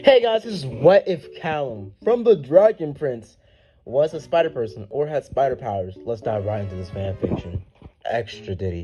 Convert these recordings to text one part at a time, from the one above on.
Hey guys, this is What If Callum from the Dragon Prince was a spider person or had spider powers. Let's dive right into this fan fiction. Extra Diddy.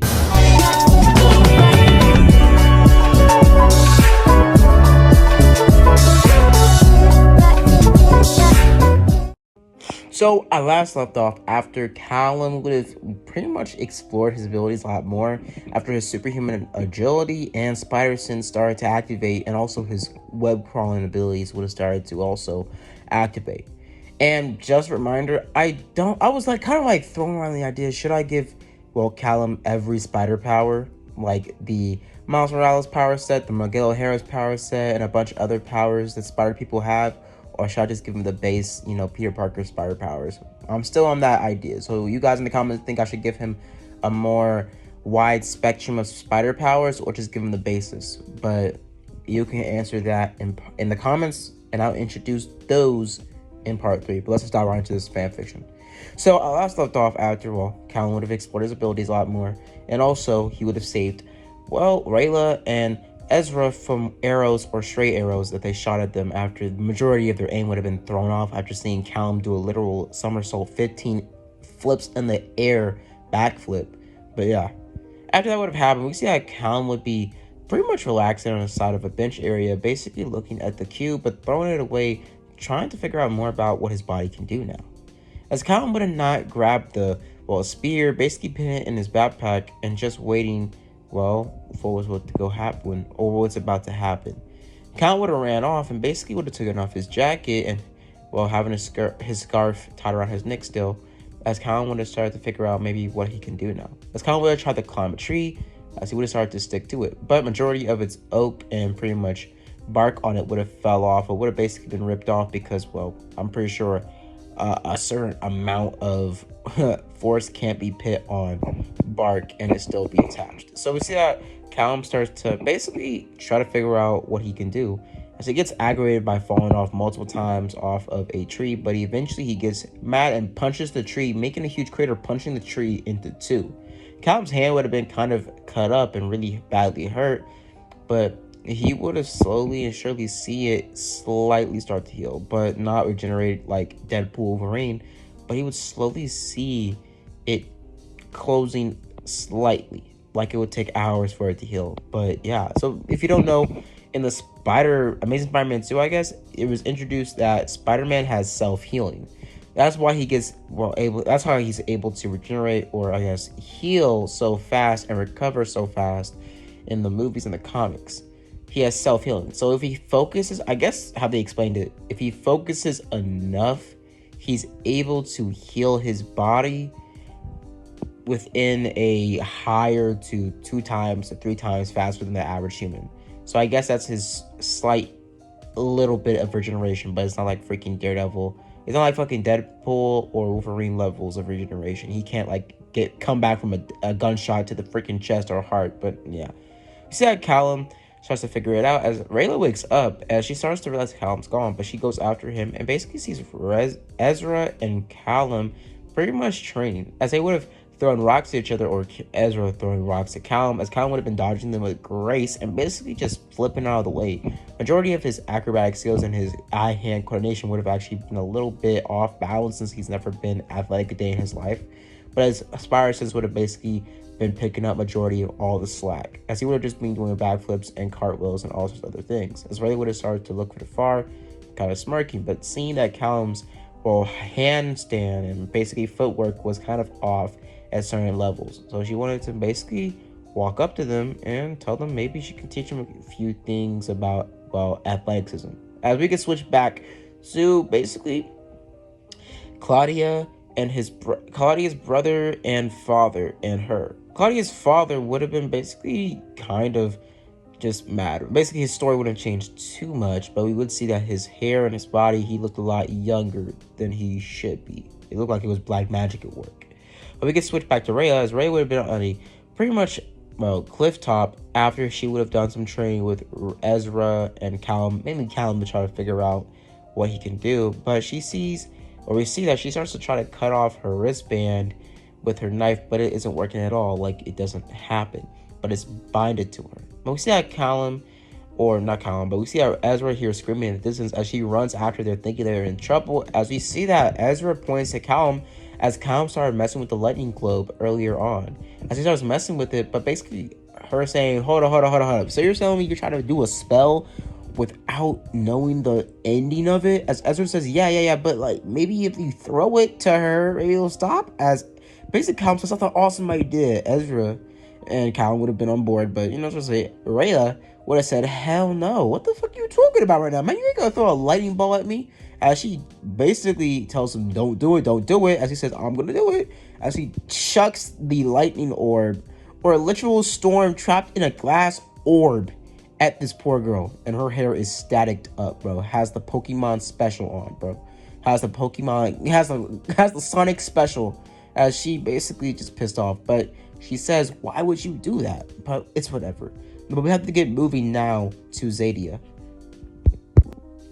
So I last left off after Callum would have pretty much explored his abilities a lot more after his superhuman agility and spider sense started to activate, and also his web crawling abilities would have started to also activate. And just a reminder, I was like kind of like throwing around the idea, should I give Callum every spider power, like the Miles Morales power set, the Miguel O'Hara's power set, and a bunch of other powers that spider people have? Or should I just give him the base, Peter Parker spider powers? I'm still on that idea. So you guys in the comments think I should give him a more wide spectrum of spider powers, or just give him the basis? But you can answer that in the comments, and I'll introduce those in part 3. But let's just dive right into this fan fiction. So I last left off after, Callum would have explored his abilities a lot more, and also he would have saved, Rayla and Ezra from arrows or stray arrows that they shot at them after the majority of their aim would have been thrown off after seeing Callum do a literal somersault, 15 flips in the air backflip. But yeah, after that would have happened, we see that Callum would be pretty much relaxing on the side of a bench area, basically looking at the cube but throwing it away, trying to figure out more about what his body can do now. As Callum would have not grabbed the spear, basically putting it in his backpack and just waiting for what's about to go happen, or what's about to happen. Callum would have ran off and basically would have taken off his jacket and, having his scarf tied around his neck still, as Callum would have started to figure out maybe what he can do now. As Callum would have tried to climb a tree, as he would have started to stick to it, but majority of its oak and pretty much bark on it would have fell off, or would have basically been ripped off because, I'm pretty sure a certain amount of force can't be put on bark and it still be attached. So we see that Callum starts to basically try to figure out what he can do, as he gets aggravated by falling off multiple times off of a tree, but eventually he gets mad and punches the tree, making a huge crater, punching the tree into two. Callum's hand would have been kind of cut up and really badly hurt, but he would have slowly and surely see it slightly start to heal, but not regenerate like Deadpool Wolverine, but he would slowly see it closing slightly, like it would take hours for it to heal. But yeah, so if you don't know, in the Amazing Spider-Man 2, I guess, it was introduced that Spider-Man has self-healing. That's why he gets that's how he's able to regenerate, or I guess heal so fast and recover so fast in the movies and the comics. He has self-healing. So if he focuses, I guess how they explained it, if he focuses enough, he's able to heal his body within a higher to 2 times to 3 times faster than the average human. So I guess that's his slight little bit of regeneration, but it's not like freaking Daredevil. It's not like fucking Deadpool or Wolverine levels of regeneration. He can't like come back from a gunshot to the freaking chest or heart. But yeah, you see that Callum starts to figure it out as Rayla wakes up, as she starts to realize Callum's gone, but she goes after him and basically sees Ezra and Callum pretty much training, as they would have thrown rocks at each other, or Ezra throwing rocks at Callum, as Callum would have been dodging them with grace and basically just flipping out of the way. Majority of his acrobatic skills and his eye-hand coordination would have actually been a little bit off balance, since he's never been athletic a day in his life. But as Spider Sense would have basically been picking up majority of all the slack, as he would have just been doing backflips and cartwheels and all sorts of other things. As Ray would have started to look from afar, kind of smirking, but seeing that Callum's handstand and basically footwork was kind of off at certain levels, so she wanted to basically walk up to them and tell them maybe she can teach them a few things about athleticism. As we can switch back to basically Claudia's brother and father and her. Claudia's father would have been basically kind of just mad. Basically, his story wouldn't change too much, but we would see that his hair and his body, he looked a lot younger than he should be. It looked like it was black magic at work. But we could switch back to Rhea, as Rhea would have been on a pretty much cliff top after she would have done some training with Ezra and Callum, mainly Callum, to try to figure out what he can do. But we see that she starts to try to cut off her wristband with her knife, but it isn't working at all. Like, it doesn't happen, but it's binded to her. But we see that Callum or not Callum, but we see Ezra here screaming in the distance as she runs after they're thinking they're in trouble. As we see that Ezra points to Callum as Callum started messing with the lightning globe earlier on. As he starts messing with it, but basically her saying, hold on. So you're telling me you're trying to do a spell without knowing the ending of it? As Ezra says, yeah, but like maybe if you throw it to her, maybe it'll stop. As basically Callum says, that's an awesome idea. Ezra and Callum would have been on board, but just say Rayla would have said, hell no. What the fuck are you talking about right now? Man, you ain't gonna throw a lightning ball at me. As she basically tells him, don't do it. As he says, I'm gonna do it. As he chucks the lightning orb, or a literal storm trapped in a glass orb, at this poor girl. And her hair is staticked up, bro. Has the Pokemon special on, bro. Has the Sonic special. As she basically just pissed off. But she says, why would you do that? But it's whatever. But we have to get moving now to Zadia.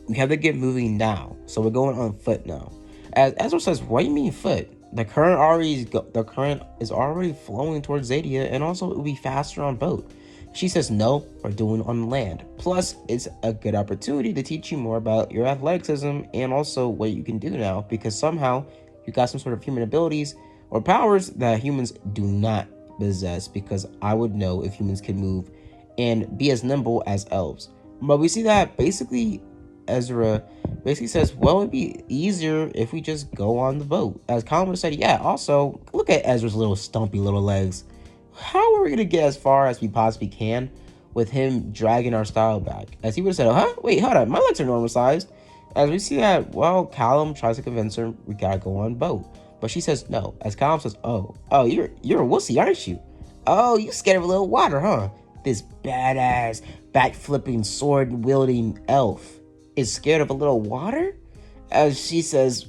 We have to get moving now. So we're going on foot now. As Ezra says, what do you mean foot? The current is already flowing towards Zadia, and also it will be faster on boat. She says, no, we're doing on land. Plus, it's a good opportunity to teach you more about your athleticism and also what you can do now, because somehow you got some sort of human abilities or powers that humans do not possess, because I would know if humans can move and be as nimble as elves. But we see that basically Ezra basically says, well, it'd be easier if we just go on the boat. As Colin said, yeah, also, look at Ezra's little stumpy little legs. How are we going to get as far as we possibly can with him dragging our style back? As he would have said, huh? Wait, hold up, my legs are normal sized. As we see that, well, Callum tries to convince her we gotta go on boat. But she says no. As Callum says, oh, you're a wussy, aren't you? Oh, you scared of a little water, huh? This badass, back-flipping, sword-wielding elf is scared of a little water? As she says,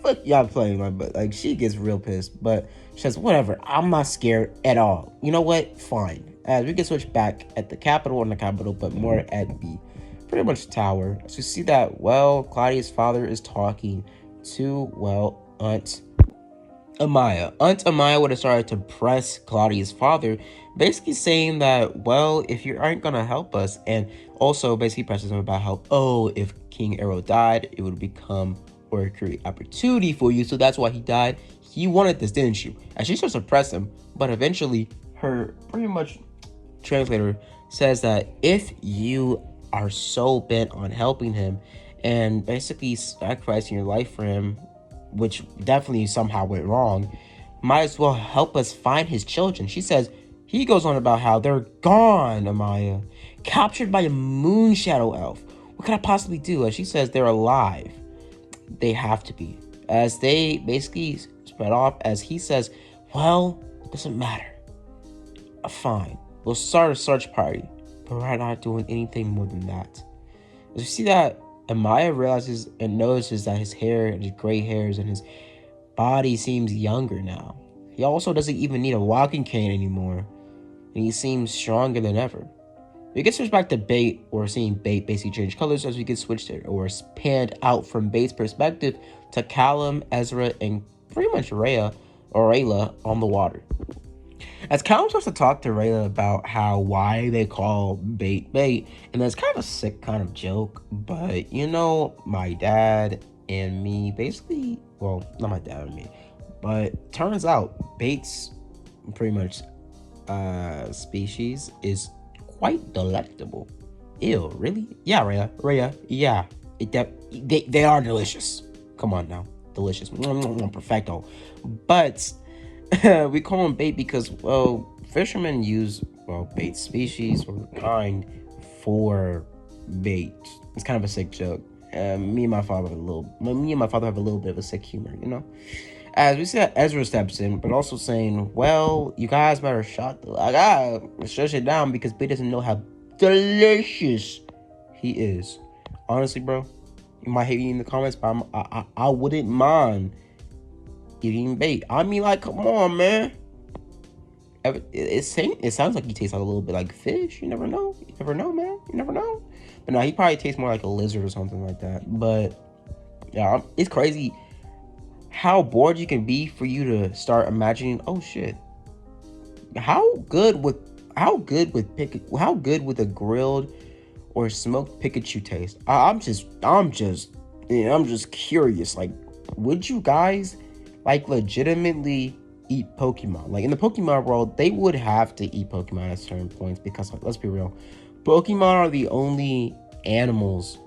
fuck y'all playing my butt. Like, she gets real pissed, but she says, whatever, I'm not scared at all. You know what? Fine. As we can switch back at the capital, but more at the pretty much tower. So you see that, well, Claudia's father is talking to, well, Aunt Amaya. Aunt Amaya would have started to press Claudia's father, basically saying that, well, if you aren't gonna help us, and also basically presses him about how, oh, if King Arrow died, it would become or create opportunity for you, so that's why he died. You wanted this, didn't you? And she starts to press him, but eventually her pretty much translator says that if you are so bent on helping him and basically sacrificing your life for him, which definitely somehow went wrong, might as well help us find his children. She says, he goes on about how they're gone, Amaya, captured by a moon shadow elf. What could I possibly do? As she says, they're alive. They have to be. As they basically spread off, as he says, well, it doesn't matter. Fine, we'll start a search party, but we're not doing anything more than that. As you see that, Amaya realizes and notices that his hair and his gray hairs and his body seems younger now. He also doesn't even need a walking cane anymore, and he seems stronger than ever. We get switched back to Bait, or seeing Bait basically change colors as we get switched or panned out from Bait's perspective to Callum, Ezra, and pretty much Rayla on the water. As Callum starts to talk to Rayla about why they call Bait, and that's kind of a sick kind of joke, but my dad and me basically, well, not my dad and me, but turns out Bait's pretty much species is quite delectable. Ew, really? Yeah, Raya, yeah. They are delicious. Come on now. Delicious. Perfecto. But we call them bait because, well, fishermen use, well, bait species or kind for bait. It's kind of a sick joke. Me and my father have a little bit of a sick humor, As we see that Ezra steps in, but also saying, well, you guys better shut it down because Bait doesn't know how delicious he is. Honestly, bro, you might hate me in the comments, but I wouldn't mind eating Bait. I mean, like, come on, man. It sounds like he tastes like a little bit like fish. You never know. You never know, man. You never know. But no, he probably tastes more like a lizard or something like that. But yeah, it's crazy how bored you can be for you to start imagining, oh shit, how good would how good would a grilled or smoked Pikachu taste? I'm just curious. Like, would you guys like legitimately eat Pokemon? Like in the Pokemon world, they would have to eat Pokemon at certain points because, like, let's be real, Pokemon are the only animals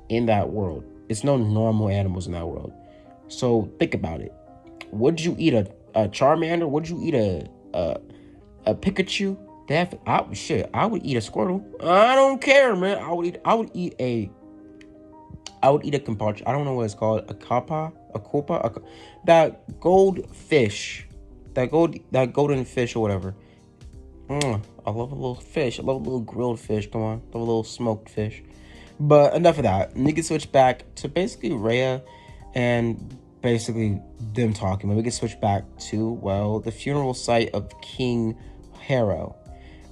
in that world. It's no normal animals in that world. So think about it. Would you eat a Charmander? Would you eat a Pikachu? I would eat a Squirtle. I don't care, man. I would eat a Compacha. I don't know what it's called. That goldfish, that golden fish or whatever. I love a little fish. I love a little grilled fish. Come on, I love a little smoked fish. But enough of that. And we can switch back to basically Rhea and basically them talking. But we can switch back to, well, the funeral site of King Harrow.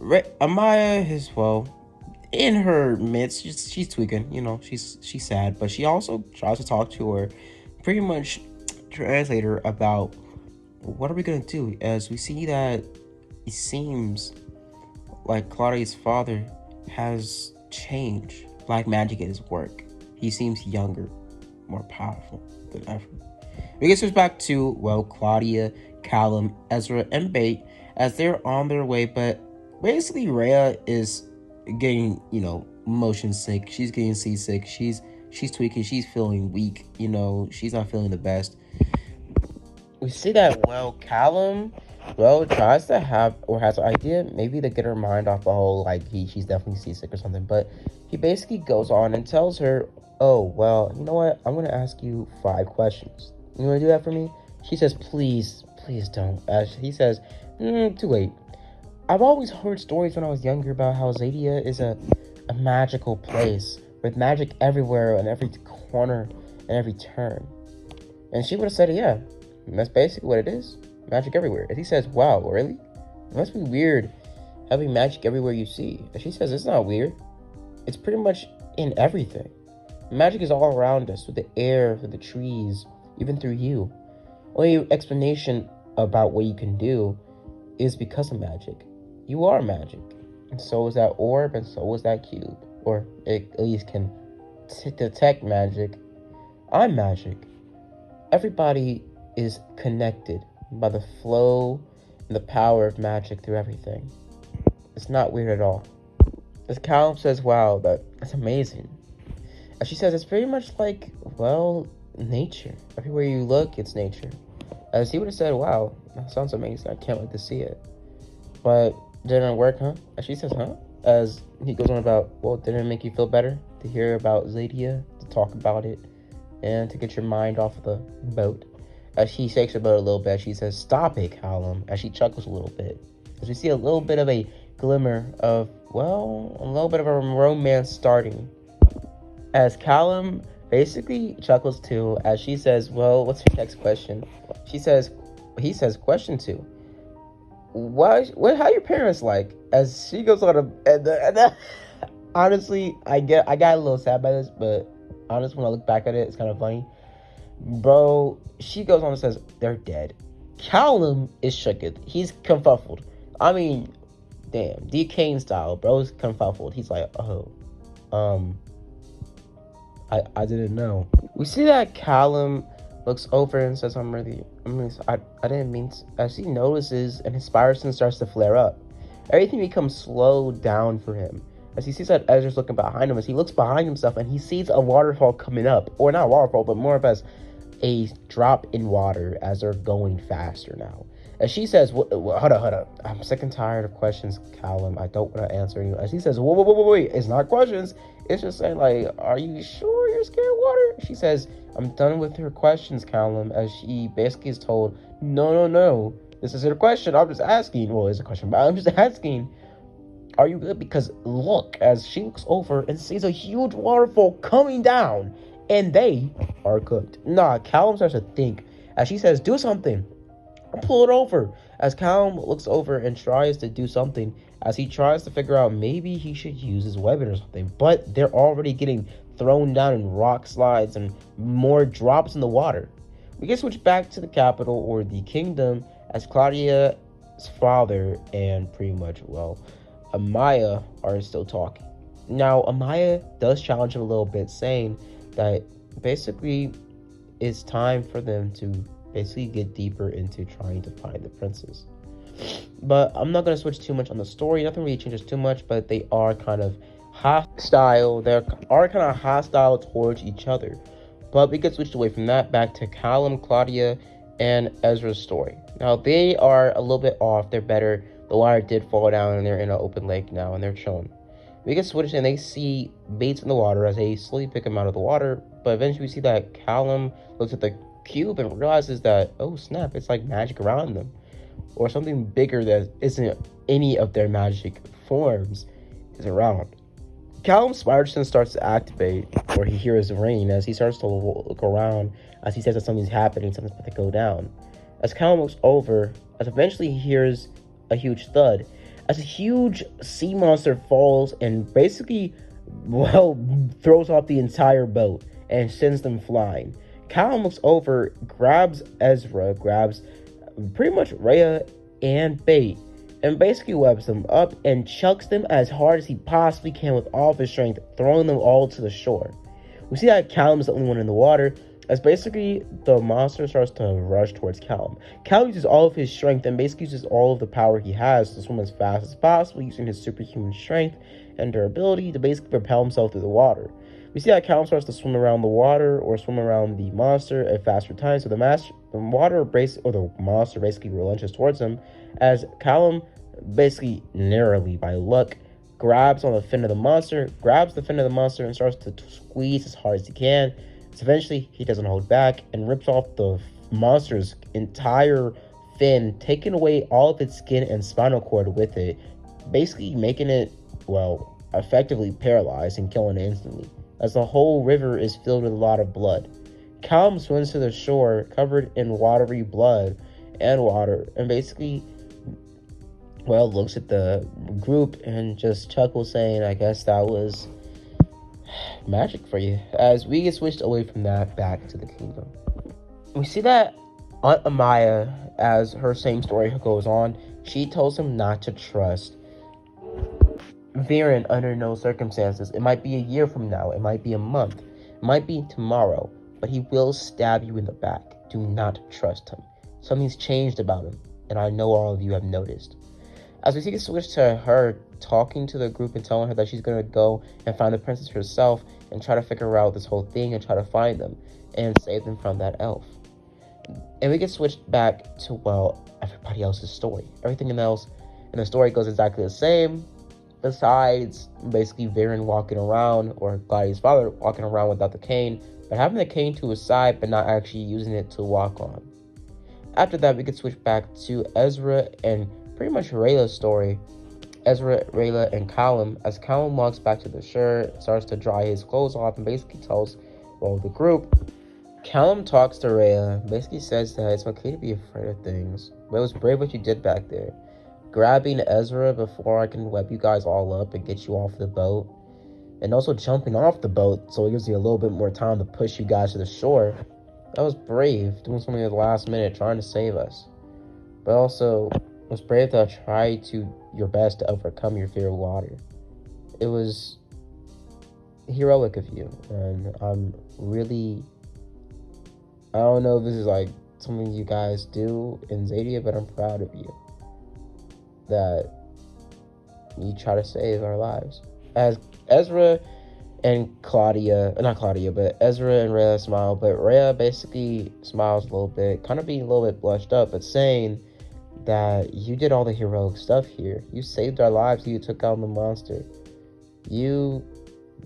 Amaya is, well, in her midst. She's tweaking, she's sad, but she also tries to talk to her, pretty much translate her about what are we gonna do, as we see that it seems like Claudia's father has changed. Black magic at his work. He seems younger, more powerful than ever. We can switch back to, well, Claudia, Callum, Ezra, and Bait as they're on their way, but basically Rhea is getting, motion sick. She's getting seasick. She's tweaking. She's feeling weak. She's not feeling the best. We see that, well, Callum, well, tries to have, or has an idea, maybe to get her mind off the whole, like, she's definitely seasick or something, but he basically goes on and tells her, oh, well, you know what? I'm going to ask you 5 questions. You want to do that for me? She says, please don't. He says, too late. I've always heard stories when I was younger about how Zadia is a magical place with magic everywhere and every corner and every turn. And she would have said, yeah, that's basically what it is. Magic everywhere. And he says, wow, really? It must be weird having magic everywhere you see. And she says, it's not weird. It's pretty much in everything. Magic is all around us, through the air, through the trees, even through you. Only explanation about what you can do is because of magic. You are magic. And so is that orb, and so is that cube. Or it at least can detect magic. I'm magic. Everybody is connected by the flow and the power of magic through everything. It's not weird at all. As Callum says, wow, that's amazing. As she says, it's pretty much like, well, nature. Everywhere you look, it's nature. As he would have said, wow, that sounds amazing. I can't wait to see it. But didn't it work, huh? As she says, huh? As he goes on about, well, didn't it make you feel better to hear about Zadia, to talk about it, and to get your mind off of the boat? As she shakes her boat a little bit, she says, stop it, Callum, as she chuckles a little bit. As we see a little bit of a glimmer of, well, a little bit of a romance starting. As Callum basically chuckles too, as she says, well, what's your next question? He says, question 2. How your parents like? As she goes on honestly, I got a little sad by this, but honestly, when I look back at it, it's kind of funny. Bro, she goes on and says, they're dead. Callum is shooketh. He's confuffled. I mean, damn, D. Kane style, bro's confuffled. He's like, oh, I didn't know. We see that Callum looks over and says, I didn't mean to. As he notices and his Spirison starts to flare up, everything becomes slowed down for him. As he sees that Ezra's looking behind him, as he looks behind himself and he sees a waterfall coming up, or not a waterfall, but more of as a drop in water as they're going faster now. As she says, hold up. I'm sick and tired of questions, Callum. I don't want to answer you. As he says, wait. It's not questions. It's just saying, like, are you sure you're scared of water? She says, I'm done with her questions, Callum. As she basically is told, no. This isn't a question. I'm just asking. Well, it's a question, but I'm just asking. Are you good? Because look, as she looks over and sees a huge waterfall coming down, and they are cooked. Nah, Callum starts to think. As she says, do something. Pull it over. As Callum looks over and tries to do something, as he tries to figure out maybe he should use his weapon or something, but they're already getting thrown down in rock slides and more drops in the water. We can switch back to the capital, or the kingdom, as Claudia's father and pretty much, well, Amaya are still talking. Now, Amaya does challenge him a little bit, saying that basically it's time for them to basically get deeper into trying to find the princess. But I'm not going to switch too much on the story. Nothing really changes too much, but they are kind of hostile. They are kind of hostile towards each other. But we get switched away from that back to Callum, Claudia, and Ezra's story. Now, they are a little bit off. They're better. The water did fall down, and they're in an open lake now, and they're chilling. We get switched, and they see Bates in the water as they slowly pick him out of the water. But eventually, we see that Callum looks at the cube and realizes that, oh snap, it's like magic around them, or something bigger that isn't any of their magic forms is around. Callum Spiderson starts to activate, or he hears rain as he starts to look around as he says that something's happening, something's about to go down. As Callum looks over, as eventually he hears a huge thud, as a huge sea monster falls and basically, well, throws off the entire boat and sends them flying. Callum looks over, grabs Ezra, grabs pretty much Rhea and Bait, and basically webs them up and chucks them as hard as he possibly can with all of his strength, throwing them all to the shore. We see that Callum is the only one in the water, as basically the monster starts to rush towards Callum. Callum uses all of his strength and basically uses all of the power he has to swim as fast as possible, using his superhuman strength and durability to basically propel himself through the water. We see that Callum starts to swim around the water or swim around the monster at faster times, so the monster basically relenches towards him, as Callum basically narrowly by luck grabs on the fin of the monster, and starts to squeeze as hard as he can. So eventually he doesn't hold back and rips off the monster's entire fin, taking away all of its skin and spinal cord with it, basically making it, well, effectively paralyzed and killing it instantly, as the whole river is filled with a lot of blood. Callum swims to the shore covered in watery blood and water, and basically, well, looks at the group and just chuckles, saying, I guess that was magic for you. As we get switched away from that back to the kingdom, we see that Aunt Amaya, as her same story goes on, she tells him not to trust Viren under no circumstances. It might be a year from now, it might be a month, it might be tomorrow, but he will stab you in the back. Do not trust him. Something's changed about him, and I know all of you have noticed. As we see it switch to her talking to the group and telling her that she's going to go and find the princess herself and try to figure out this whole thing and try to find them and save them from that elf. And we get switched back to, well, everybody else's story. Everything else in the story goes exactly the same, besides basically Viren walking around, or Claudia's father walking around without the cane, but having the cane to his side but not actually using it to walk on. After that, we could switch back to Ezra and pretty much Rayla's story. Ezra, Rayla, and Callum, as Callum walks back to the shore, starts to dry his clothes off and basically tells, well, the group. Callum talks to Rayla, basically says that it's okay to be afraid of things, but it was brave what you did back there. Grabbing Ezra before I can web you guys all up and get you off the boat, and also jumping off the boat so it gives you a little bit more time to push you guys to the shore. That was brave, doing something at the last minute, trying to save us. But also, it was brave to try to your best to overcome your fear of water. It was heroic of you, and I'm really, I don't know if this is like something you guys do in Zadia, but I'm proud of you that you try to save our lives. As Ezra and Ezra and Rhea smile, but Rhea basically smiles a little bit, kind of being a little bit blushed up, but saying that you did all the heroic stuff here. You saved our lives, you took out the monster. You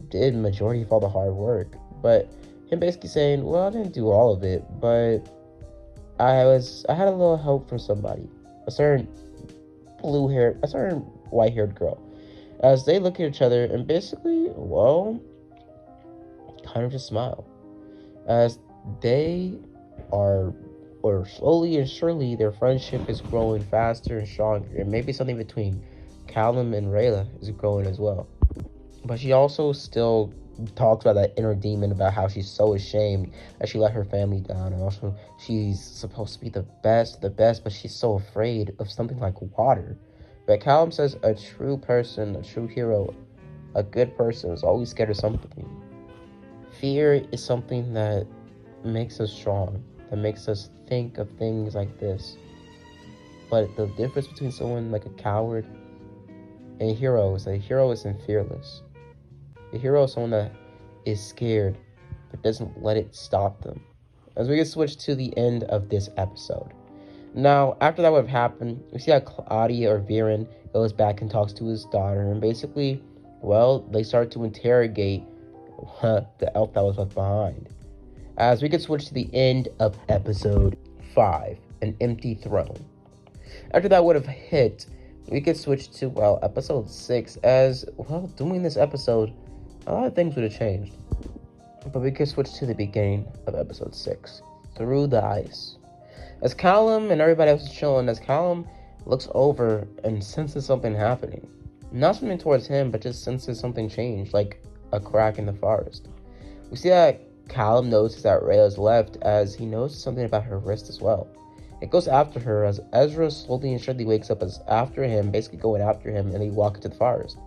did majority of all the hard work. But him basically saying, well, I didn't do all of it, but I had a little help from somebody. A certain white-haired girl. As they look at each other and basically, well, kind of just smile. As they are, or slowly and surely, their friendship is growing faster and stronger. And maybe something between Callum and Rayla is growing as well. But she also still talks about that inner demon, about how she's so ashamed that she let her family down. And also, she's supposed to be the best, but she's so afraid of something like water. But Callum says a true person, a true hero, a good person is always scared of something. Fear is something that makes us strong, that makes us think of things like this. But the difference between someone like a coward and a hero is that a hero isn't fearless. A hero is someone that is scared but doesn't let it stop them. As we get switched to the end of this episode. Now, after that would have happened, we see how Claudia or Viren goes back and talks to his daughter, and basically, well, they start to interrogate the elf that was left behind. As we get switched to the end of episode 5, An Empty Throne. After that would have hit, we could switch to, well, episode 6, as, well, doing this episode, a lot of things would have changed. But we could switch to the beginning of episode 6, Through the Ice. As Callum and everybody else is chilling, as Callum looks over and senses something happening. Not something towards him, but just senses something change, like a crack in the forest. We see that Callum notices that Rhea's left, as he notices something about her wrist as well. It goes after her as Ezra slowly and surely wakes up as after him, basically going after him, and they walk into the forest.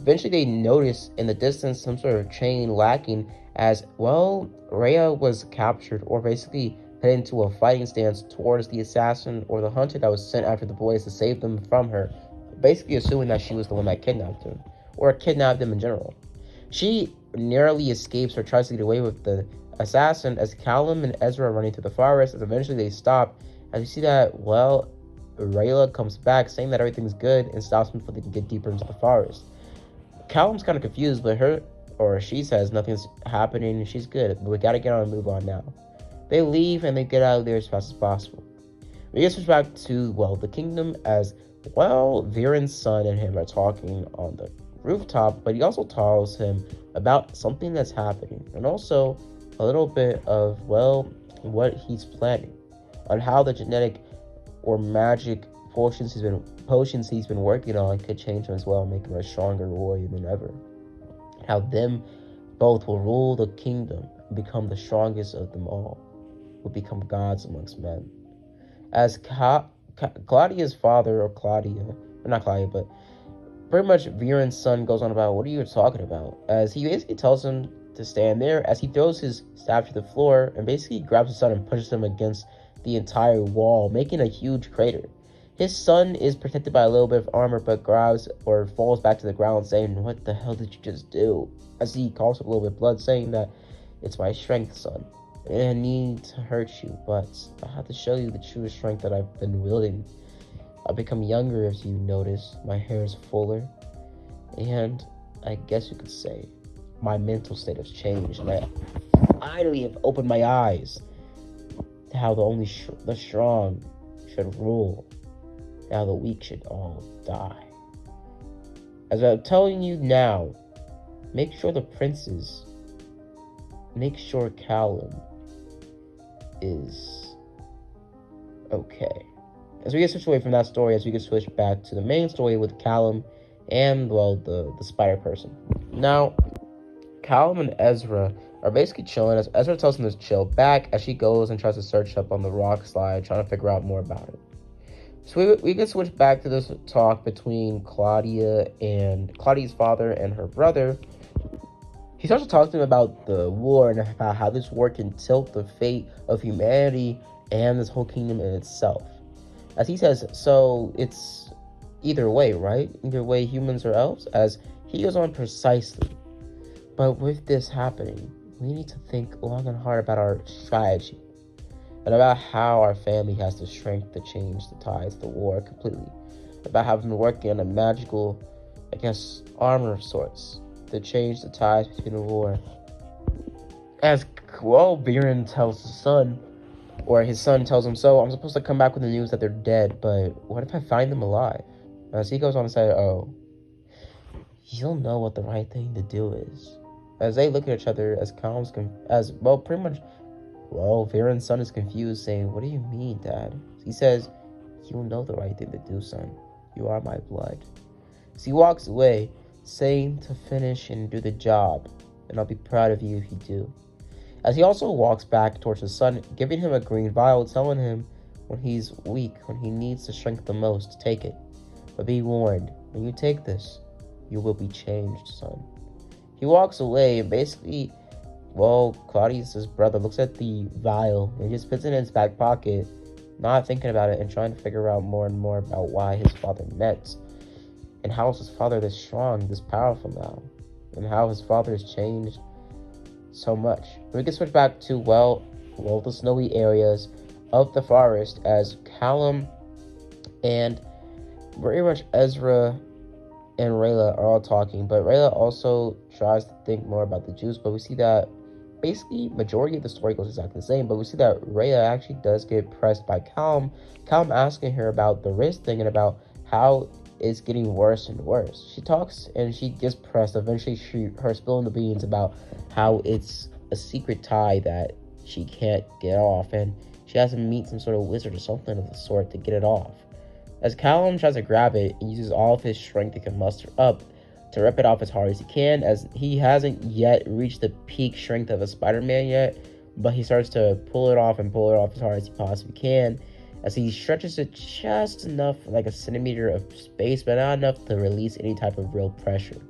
Eventually they notice in the distance some sort of chain lacking as, well, Rhea was captured or basically head into a fighting stance towards the assassin or the hunter that was sent after the boys to save them from her, basically assuming that she was the one that kidnapped him, or kidnapped them in general. She narrowly escapes or tries to get away with the assassin as Callum and Ezra are running through the forest, as eventually they stop, as you see that, well, Rayla comes back saying that everything's good and stops them before they can get deeper into the forest. Callum's kind of confused, but she says nothing's happening and she's good, but we gotta get on and move on now. They leave and they get out of there as fast as possible. We get switched back to, well, the kingdom as, well, Viren's son and him are talking on the rooftop, but he also tells him about something that's happening and also a little bit of, well, what he's planning on how the genetic or magic potions he's been working on could change him as well, make him a stronger warrior than ever. How them both will rule the kingdom and become the strongest of them all, will become gods amongst men. As Claudia's father, or not Claudia, but pretty much Viren's son goes on about, what are you talking about? As he basically tells him to stand there, as he throws his staff to the floor and basically grabs his son and pushes him against the entire wall, making a huge crater. His son is protected by a little bit of armor, but grabs or falls back to the ground saying, what the hell did you just do? As he coughs up a little bit of blood, saying that, it's my strength, son. I didn't need to hurt you, but I have to show you the true strength that I've been wielding. I've become younger, as you notice. My hair is fuller, and I guess you could say my mental state has changed, and I finally have opened my eyes to how the strong should rule, and how the weak should all die. As I'm telling you now, make sure Callum is okay. As we get switched away from that story, as we get switched back to the main story with Callum and, well, the spider person. Now, Callum and Ezra are basically chilling as Ezra tells him to chill back as she goes and tries to search up on the rock slide, trying to figure out more about it. So we get switched back to this talk between Claudia's father and her brother. He starts to talk to him about the war and about how this war can tilt the fate of humanity and this whole kingdom in itself. As he says, so it's either way, right? Either way, humans or elves, as he goes on precisely. But with this happening, we need to think long and hard about our strategy and about how our family has the strength to change the tides of the war completely. About having been working on a magical, armor of sorts to change the tides between the war. As, well, Viren tells his son, or his son tells him, so I'm supposed to come back with the news that they're dead, but what if I find them alive? As he goes on to say, oh, you'll know what the right thing to do is. As they look at each other, Viren's son is confused, saying, what do you mean, Dad? He says, you'll know the right thing to do, son. You are my blood. So he walks away, saying to finish and do the job, and I'll be proud of you if you do. As he also walks back towards his son, giving him a green vial, telling him when he's weak, when he needs the strength the most, to take it. But be warned, when you take this, you will be changed, son. He walks away and basically, well, Claudius's brother looks at the vial and just puts it in his back pocket, not thinking about it and trying to figure out more and more about why his father met and how is his father this strong, this powerful now, and how his father has changed so much. We can switch back to, well, the snowy areas of the forest as Callum and pretty much Ezra and Rayla are all talking, but Rayla also tries to think more about the Jews, but we see that basically majority of the story goes exactly the same, but we see that Rhea actually does get pressed by Callum asking her about the wrist thing and about how it's getting worse and worse. She talks and she gets pressed. Eventually her spilling the beans about how it's a secret tie that she can't get off, and she has to meet some sort of wizard or something of the sort to get it off. As Callum tries to grab it and uses all of his strength he can muster up to rip it off as hard as he can, as he hasn't yet reached the peak strength of a Spider-Man yet, but he starts to pull it off as hard as he possibly can, as he stretches it just enough, like a centimeter of space, but not enough to release any type of real pressure.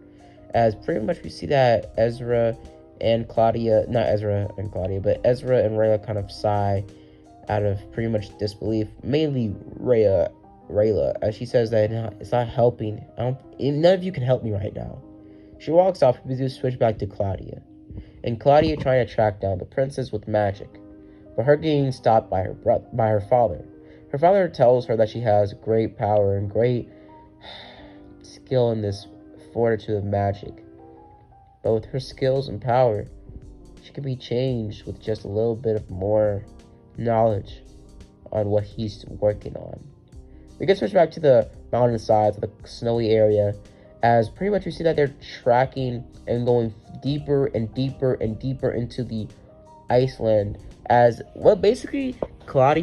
As pretty much we see that Ezra and Rayla kind of sigh out of pretty much disbelief, mainly Rayla, as she says that it's not helping. None of you can help me right now. She walks off. We do switch back to Claudia, and Claudia trying to track down the princess with magic, but her getting stopped by her father. Her father tells her that she has great power and great skill in this fortitude of magic, but with her skills and power, she can be changed with just a little bit of more knowledge on what he's working on. We get switched back to the mountainsides, the snowy area, as pretty much we see that they're tracking and going deeper and deeper and deeper into the Iceland. As, well, basically, Callum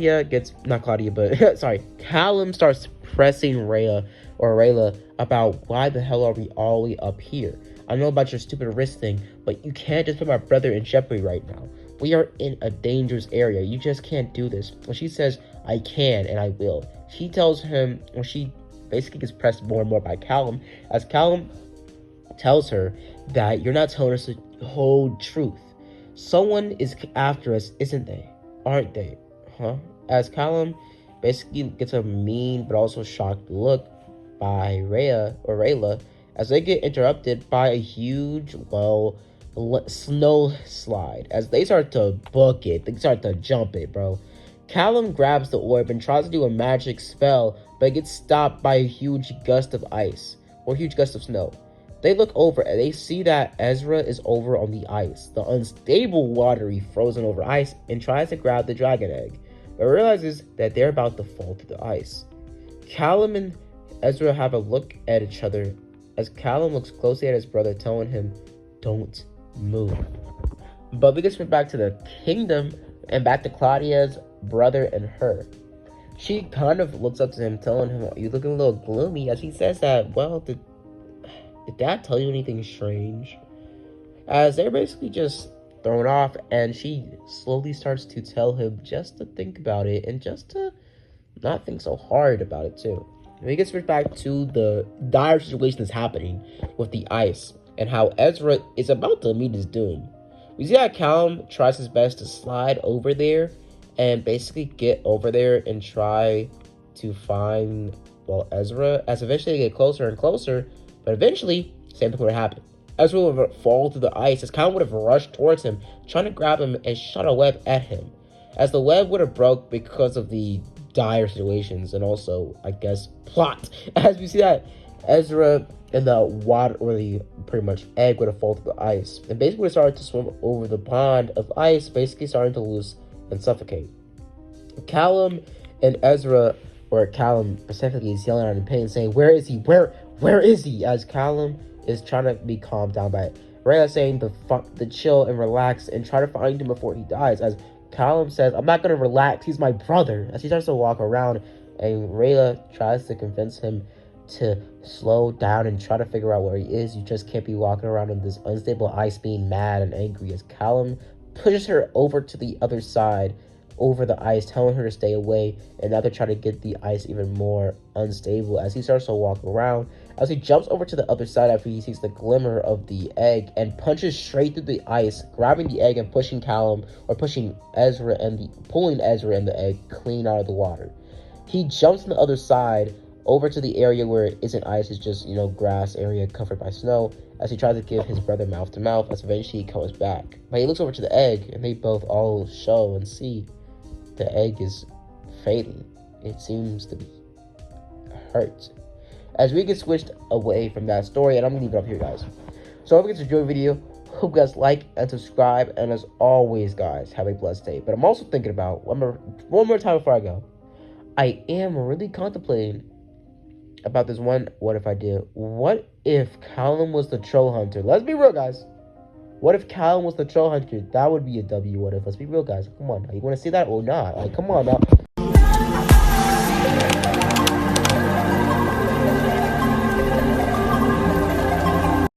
starts pressing Rayla about why the hell are we all up here? I know about your stupid wrist thing, but you can't just put my brother in jeopardy right now. We are in a dangerous area. You just can't do this. And she says, I can and I will. She tells him, or she basically gets pressed more and more by Callum, as Callum tells her that you're not telling us the whole truth. Someone is after us, isn't they? Aren't they? Huh? As Callum basically gets a mean but also shocked look by Rayla, as they get interrupted by a huge, snow slide. As they start to book it, they start to jump it, bro. Callum grabs the orb and tries to do a magic spell, but gets stopped by a huge gust of ice, or huge gust of snow. They look over and they see that Ezra is over on the ice, the unstable, watery, frozen over ice, and tries to grab the dragon egg, but realizes that they're about to fall to the ice. Callum and Ezra have a look at each other, as Callum looks closely at his brother, telling him, don't move. But we get back to the kingdom and back to Claudia's brother and her. She kind of looks up to him, telling him, you're looking a little gloomy, as he says that, well, did Dad tell you anything strange? As they're basically just thrown off, and she slowly starts to tell him just to think about it and just to not think so hard about it too. And we get switched back to the dire situation that's happening with the ice and how Ezra is about to meet his doom. We see that Callum tries his best to slide over there and basically get over there and try to find, Ezra, as eventually they get closer and closer, but eventually, same thing would happen. Ezra would fall through the ice as Callum would have rushed towards him, trying to grab him and shot a web at him. As the web would have broke because of the dire situations and also, I guess, plot. As we see that Ezra and the water, or the pretty much egg, would have fallen through the ice. And basically would have started to swim over the pond of ice, basically starting to lose and suffocate. Callum and Ezra, or Callum specifically, is yelling out in pain, saying, where is he? Where is he? As Callum is trying to be calmed down by it. Rhea saying to chill and relax and try to find him before he dies. As Callum says, I'm not going to relax. He's my brother. As he starts to walk around, and Rayla tries to convince him to slow down and try to figure out where he is. You just can't be walking around in this unstable ice being mad and angry. As Callum pushes her over to the other side over the ice, telling her to stay away, and now they're trying to get the ice even more unstable as he starts to walk around. As he jumps over to the other side after he sees the glimmer of the egg and punches straight through the ice, grabbing the egg and pushing Callum, or pushing Ezra pulling Ezra and the egg clean out of the water. He jumps on the other side over to the area where it isn't ice, it's just, grass area covered by snow, as he tries to give his brother mouth to mouth, as eventually he comes back. But he looks over to the egg, and they both all show and see the egg is fading. It seems to be hurt. As we get switched away from that story, and I'm gonna leave it up here, guys. So don't forget to enjoy the video. Hope you guys like and subscribe, and as always, guys, have a blessed day. But I'm also thinking about, one more time before I go, I am really contemplating about this one. What if I did? What if Callum was the troll hunter? Let's be real, guys. What if Callum was the troll hunter? That would be a W. What if? Let's be real, guys. Come on now. You want to see that or not? Like, come on now.